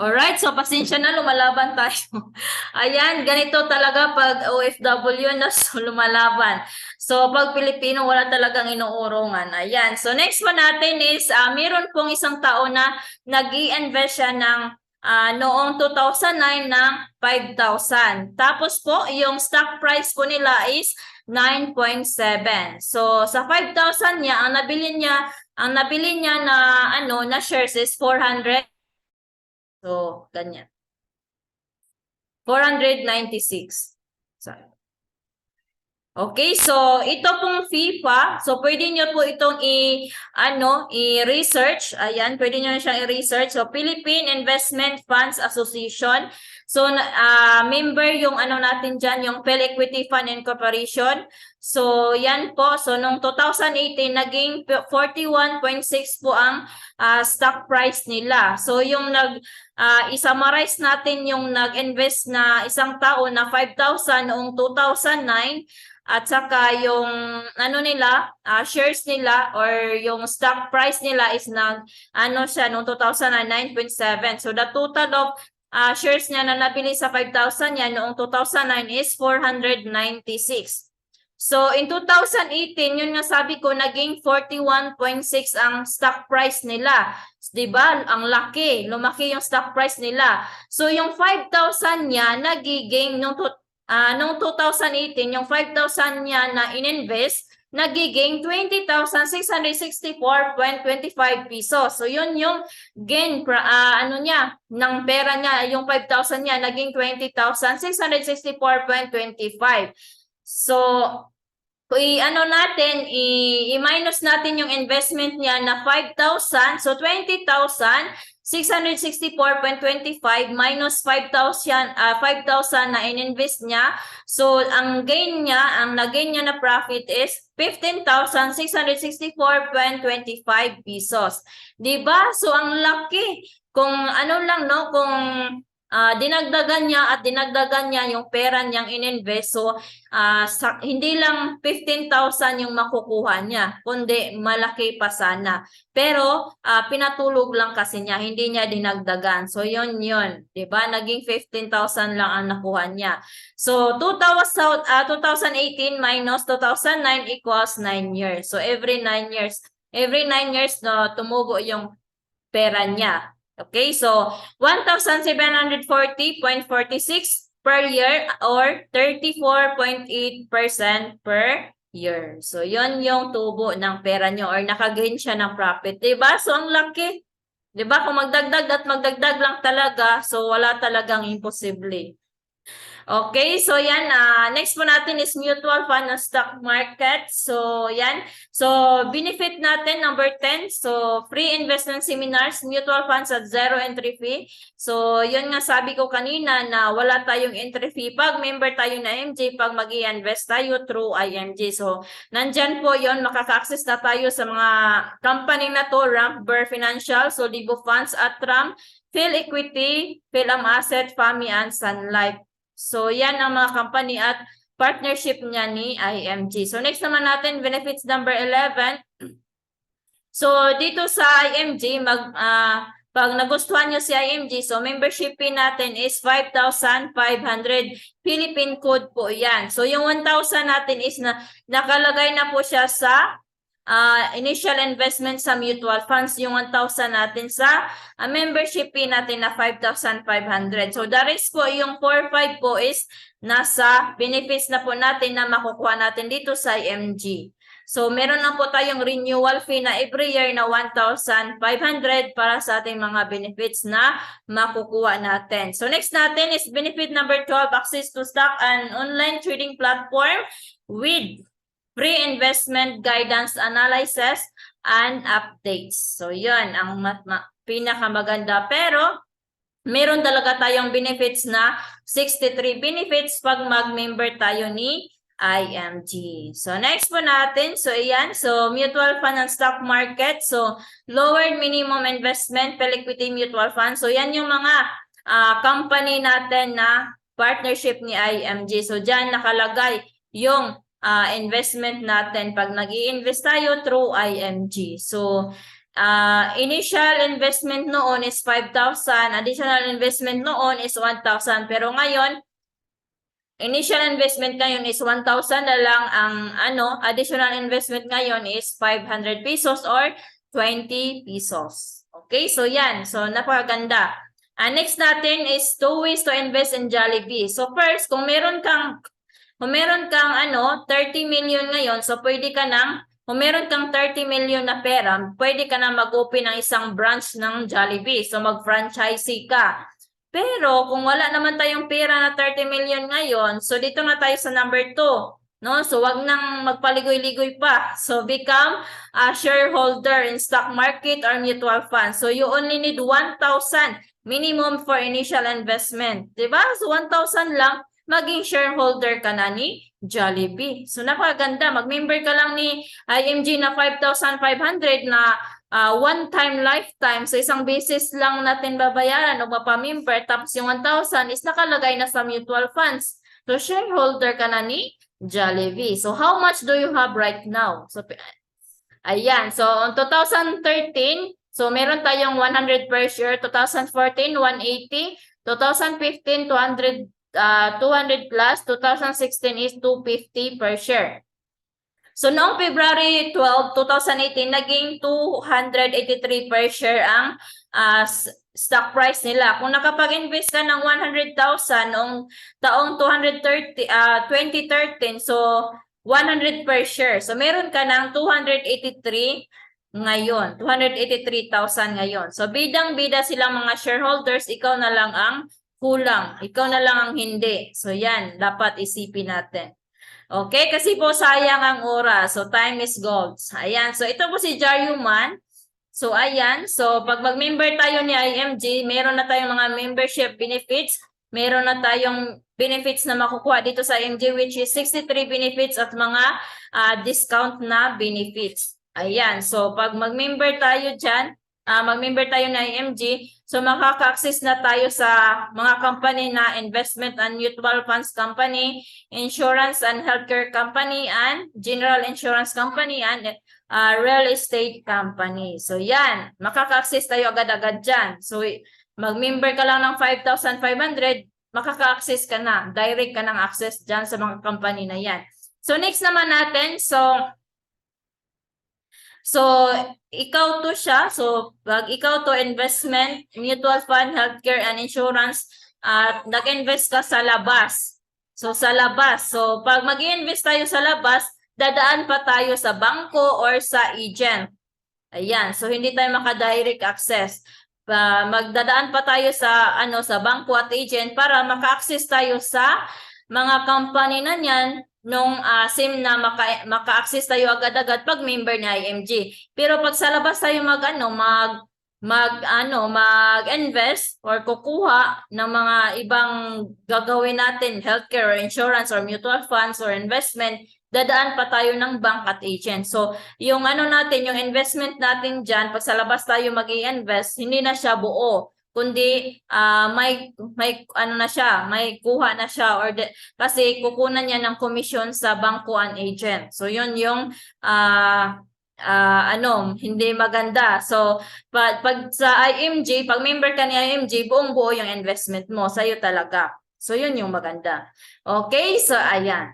Alright, so pasensya na, lumalaban tayo. Ayan, ganito talaga pag OFW na lumalaban. So pag Pilipino, wala talagang inuurungan. Ayan, so next one natin is, meron pong isang tao na nag-i-invest siya ng noong 2009 ng 5,000. Tapos po, yung stock price po nila is 9.7. So sa 5,000 niya, ang nabili niya na shares is 400. So, ganyan. 496. Sorry. Okay, so ito pong FIFA. So, pwede nyo po itong i-research. Ayan, pwede nyo siyang i-research. So, Philippine Investment Funds Association. So, member yung natin dyan, yung Phil Equity Fund Incorporation. So, yan po. So, noong 2018, naging 41.6 po ang stock price nila. So, yung i-summarize natin yung nag-invest na isang tao na 5,000 noong 2009 at saka yung shares nila or yung stock price nila is siya noong 2009, 9.7. So, the total of shares niya na nabili sa 5,000 yan noong 2009 is 496. So, in 2018, yun nga sabi ko, naging 41.6 ang stock price nila. Diba? Ang laki. Lumaki yung stock price nila. So, yung 5,000 niya, nagiging, nung 2018, yung 5,000 niya na ininvest, nagiging 20,664.25 pesos. So, yun yung gain, ng pera niya, yung 5,000 niya, naging 20,664.25. So, i-minus natin yung investment niya na 5,000. So, 20,664.25 minus 5,000 na ininvest niya. So, ang nag-gain niya na profit is 15,664.25 pesos. Diba? So, ang laki. Kung dinagdagan niya yung pera niyang ininvest. So, hindi lang 15,000 yung makukuha niya, kundi malaki pa sana. Pero, pinatulog lang kasi niya, hindi niya dinagdagan. So, yun. Diba? Naging 15,000 lang ang nakuha niya. So, 2018 minus 2009 equals 9 years. So, every 9 years, tumubo yung pera niya. Okay, so 1,740.46 per year or 34.8% per year. So, yon yung tubo ng pera nyo or nakagain siya ng profit. Diba? So, ang laki. Diba? Kung magdagdag lang talaga, so wala talagang imposible. Okay, so yan. Next po natin is mutual fund na stock market. So, yan. So, benefit natin, number 10. So, free investment seminars, mutual funds at zero entry fee. So, yun nga sabi ko kanina na wala tayong entry fee pag member tayo na IMG, pag mag-i-invest tayo through IMG. So, nandyan po yun, makaka-access na tayo sa mga company na to, Ramper Financial, so Libo Funds, Atram, Phil Equity, Philam Asset, FAMI, and Sun Life. So, yan ang mga company at partnership niya ni IMG. So, next naman natin, benefits number 11. So, dito sa IMG, pag nagustuhan nyo si IMG, so membership fee natin is 5,500 Philippine code po yan. So, yung 1,000 natin is nakalagay na po siya sa initial investment sa mutual funds, yung 1,000 natin sa membership fee natin na 5,500. So, the rest po, yung 4,500 po is nasa benefits na po natin na makukuha natin dito sa IMG. So, meron na po tayong renewal fee na every year na 1,500 para sa ating mga benefits na makukuha natin. So, next natin is benefit number 12, access to stock and online trading platform with free investment guidance analysis and updates. So, yun ang pinakamaganda. Pero, meron talaga tayong benefits na 63 benefits pag mag-member tayo ni IMG. So, next po natin. So, ayan. So, mutual fund and stock market. So, lowered minimum investment, Equity mutual fund. So, yan yung mga company natin na partnership ni IMG. So, dyan nakalagay yung investment natin pag nag-i-invest tayo through IMG. So, initial investment noon is 5,000. Additional investment noon is 1,000. Pero ngayon, initial investment ngayon is 1,000 na lang. Ang additional investment ngayon is 500 pesos or 20 pesos. Okay, so yan. So, napakaganda. Next natin is 2 ways to invest in Jollibee. So, first, kung meron kang 30 million ngayon, so pwede ka kung meron kang 30 million na pera, pwede ka na mag-open ng isang branch ng Jollibee. So, mag-franchisee ka. Pero, kung wala naman tayong pera na 30 million ngayon, so dito na tayo sa number 2. No? So, wag nang magpaligoy-ligoy pa. So, become a shareholder in stock market or mutual fund. So, you only need 1,000 minimum for initial investment. Diba? So, 1,000 lang. maging shareholder ka na ni Jollibee. So napakaganda, mag-member ka lang ni IMG na 5,500 na one-time lifetime. So isang beses lang natin babayaran o mapamember, tapos yung 1,000 is nakalagay na sa mutual funds. So shareholder ka na ni Jollibee. So how much do you have right now? So ayan, so on 2013, so meron tayong 100 per share, 2014 180, 2015 200 plus, 2016 is 250 per share. So noong February 12, 2018, naging 283 per share ang stock price nila. Kung nakapag-invest ka ng 100,000 noong taong 2013, so 100 per share. So meron ka ng 283 ngayon, 283,000 ngayon. So bidang-bida silang mga shareholders, ikaw na lang ang kulang, ikaw na lang ang hindi. So yan, dapat isipin natin. Okay, kasi po sayang ang oras. So time is gold. Ayan, so ito po si Jaryuman. So ayan, so pag mag-member tayo ni IMG, meron na tayong mga membership benefits. Meron na tayong benefits na makukuha dito sa IMG, which is 63 benefits at mga discount na benefits. Ayan, so pag mag-member tayo dyan, mag-member tayo na IMG, so makaka-access na tayo sa mga company na investment and mutual funds company, insurance and healthcare company, and general insurance company, and real estate company. So yan, makaka-access tayo agad-agad dyan. So mag-member ka lang ng 5,500, makaka-access ka na, direct ka ng access dyan sa mga company na yan. So next naman natin, so ikaw to siya. So pag ikaw to investment, mutual fund, healthcare, and insurance, at nag-invest ka sa labas. So sa labas. So pag mag-invest tayo sa labas, dadaan pa tayo sa bangko or sa agent. Ayan. So hindi tayo maka-direct access. Magdadaan pa tayo sa sa bangko at agent para maka-access tayo sa mga company na niyan nung same na maka-access tayo agad-agad pag member ni IMG. Pero pag sa labas tayo mag-invest or kukuha ng mga ibang gagawin natin, healthcare or insurance or mutual funds or investment, dadaan pa tayo ng bank at agent. So, yung natin, yung investment natin dyan, pag sa labas tayo mag-i-invest, hindi na siya buo, kundi may na siya, may kuha na siya kasi kukunan niya ng commission sa bangko and agent. So yun yung hindi maganda. So pag sa IMG, pag member ka ni IMG, buong-buo yung investment mo sa'yo talaga. So yun yung maganda. Okay, so ayan.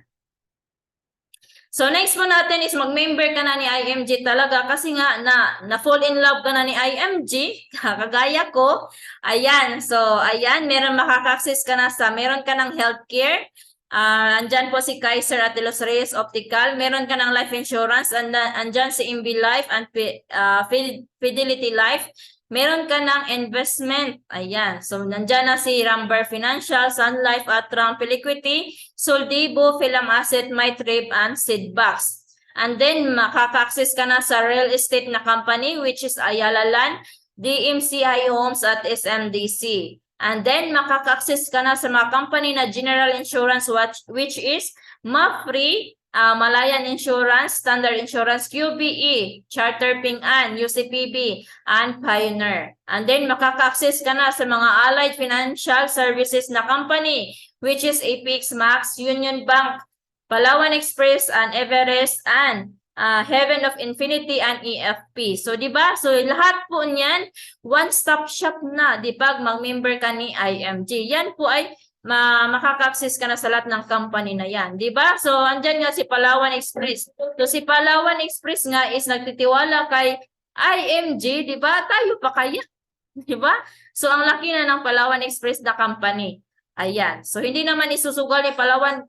So next mo natin is mag-member ka na ni IMG talaga kasi nga na fall in love ka na ni IMG, kagaya ko. Ayan, so ayan, makaka-access ka na meron ka ng healthcare. Andyan po si Kaiser at Los Reyes Optical. Meron ka ng life insurance. Andyan si MB Life and Fidelity Life. Meron ka ng investment. Ayan. So, nandyan na si Rambar Financial, Sun Life at Trump Equity, Soldibo, Philam Asset, MyTrip, and Seedbox. And then, makaka-access ka na sa real estate na company, which is Ayala Land, DMCI Homes at SMDC. And then, makaka-access ka na sa mga company na general insurance, which is MAPFRE, Malayan Insurance, Standard Insurance, QBE, Charter Ping-An, UCPB, and Pioneer. And then, makaka-access ka na sa mga allied financial services na company, which is APX Max, Union Bank, Palawan Express, and Everest, and Heaven of Infinity, and EFP. So, di ba? So, lahat po niyan, one-stop shop na, di ba? Mag-member ka ni IMG. Yan po ay makaka-access ka na sa lahat ng company na yan, di ba? So, andyan nga si Palawan Express. So, si Palawan Express nga is nagtitiwala kay IMG, di ba? Tayo pa kaya, di ba? So, ang laki na ng Palawan Express na company. Ayan. So, hindi naman isusugal ni Palawan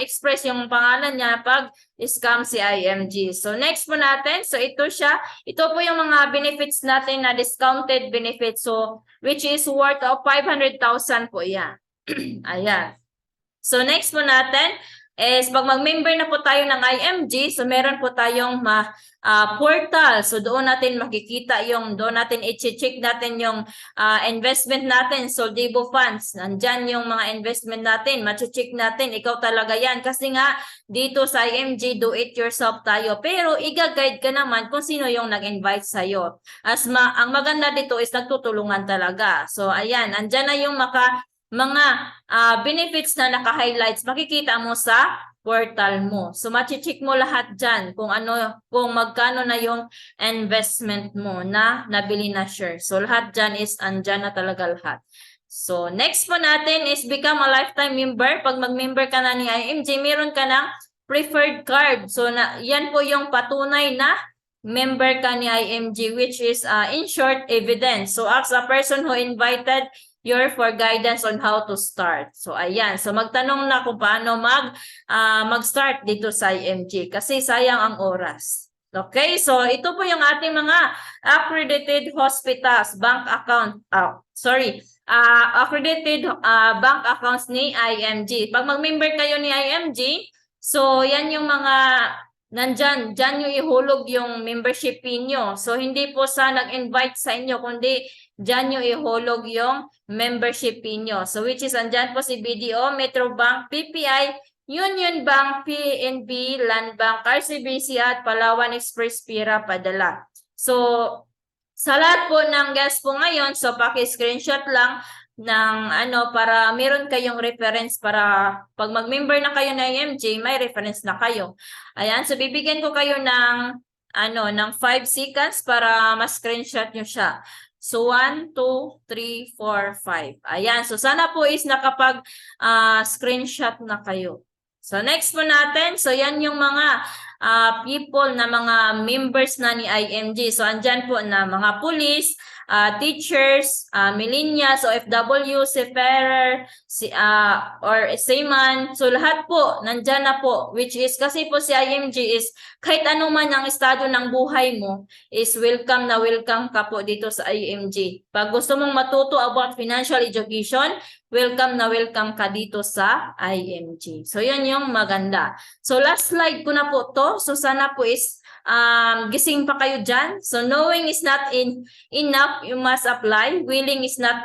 Express yung pangalan niya pag scam si IMG. So, next po natin. So, ito siya. Ito po yung mga benefits natin na discounted benefits. So, which is worth of 500,000 po yan. Ayan. So, next po natin. is pag mag-member na po tayo ng IMG, so meron po tayong portal. So doon natin makikita doon natin i-check natin yung investment natin, Soldibo Funds. Nandyan yung mga investment natin, ma-check natin, ikaw talaga yan. Kasi nga, dito sa IMG, do it yourself tayo. Pero i-guide ka naman kung sino yung nag-invite sa'yo. Ang maganda dito is nagtutulungan talaga. So ayan, andyan na yung mga benefits na naka-highlights, makikita mo sa portal mo. So machi-check mo lahat dyan kung magkano na yung investment mo na nabili na share. So lahat dyan is andyan na talaga lahat. So next po natin is become a lifetime member. Pag mag-member ka na ni IMG, meron ka ng preferred card. So yan po yung patunay na member ka ni IMG, which is in short, evidence. So as a person who invited for guidance on how to start. So ayan, so magtanong na kung paano mag-start dito sa IMG kasi sayang ang oras. Okay, so ito po yung ating mga accredited hospitals, bank account, accredited bank accounts ni IMG. Pag mag-member kayo ni IMG, so yan yung mga dyan yung ihulog yung membership fee nyo. So hindi po sa nag-invite sa inyo, kundi dyan yung ihulog yung membership fee nyo. So which is andyan po si BDO, Metrobank, PPI, Union Bank, PNB, Land Bank, RCBC at Palawan Express Pira padala. So sa lahat po ng guests po ngayon, so paki-screenshot lang ng para meron kayong reference para pag mag-member na kayo na IMG, may reference na kayo. Ayan, so bibigyan ko kayo ng 5 seconds para ma-screenshot nyo siya. So 1, 2, 3, 4, 5. Ayan, so sana po is nakapag-screenshot na kayo. So next po natin, so yan yung mga people na mga members na ni IMG. So andyan po na mga police, teachers, millennials, OFW, seafarer, or seaman. So lahat po, nandyan na po. Which is, kasi po si IMG is, kahit ano man ang estado ng buhay mo, is welcome na welcome ka po dito sa IMG. Pag gusto mong matuto about financial education, welcome na welcome ka dito sa IMG. So yan yung maganda. So last slide ko na po to. So sana po is gising pa kayo dyan. So knowing is not enough, you must apply. Willing is not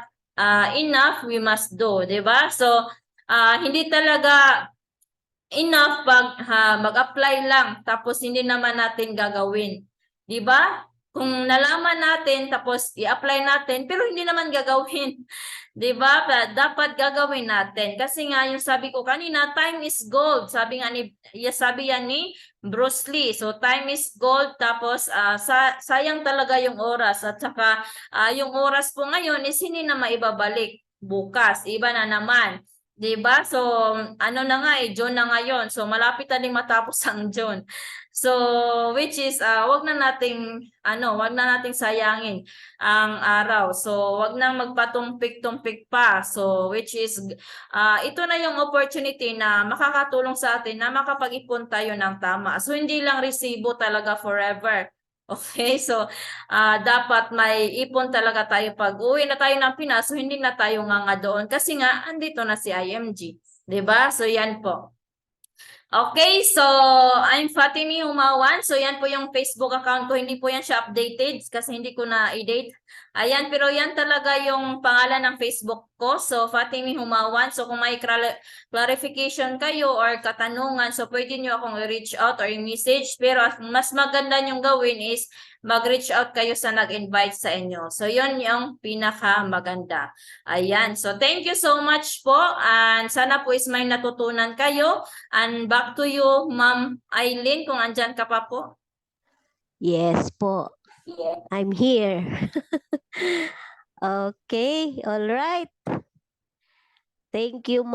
enough, we must do. Diba? So hindi talaga enough pag mag-apply lang tapos hindi naman natin gagawin. Diba? Kung nalaman natin tapos i-apply natin pero hindi naman gagawin. Diba? Dapat gagawin natin. Kasi nga yung sabi ko kanina, time is gold. Sabi yan ni Bruce Lee. So time is gold tapos sayang talaga yung oras at saka yung oras po ngayon is hindi na maibabalik bukas. Iba na naman. Diba? So, na nga June na ngayon. So, malapit na din matapos ang June. So, which is, wag na nating sayangin ang araw. So, wag nang magpatumpik-tumpik pa. So, which is, ito na yung opportunity na makakatulong sa atin na makapag-ipon tayo ng tama. So, hindi lang resibo talaga forever. Okay, so dapat may ipon talaga tayo pag uwi na tayo ng Pinas, so hindi na tayo nga doon kasi nga andito na si IMG, 'di ba? So yan po. Okay, so I'm Fatimi Humawan. So yan po yung Facebook account ko. Hindi po yan siya updated kasi hindi ko na i-date. Ayan, pero yan talaga yung pangalan ng Facebook ko. So Fatimi Humawan. So kung may clarification kayo or katanungan, so pwede nyo akong i-reach out or i-message. Pero mas maganda nyong gawin is mag-reach out kayo sa nag-invite sa inyo. So yun yung pinaka maganda. Ayan, so thank you so much po. And sana po is may natutunan kayo. And back to you, Ma'am Eileen, kung andyan ka pa po. Yes po. Yeah. I'm here. Okay, all right. Thank you.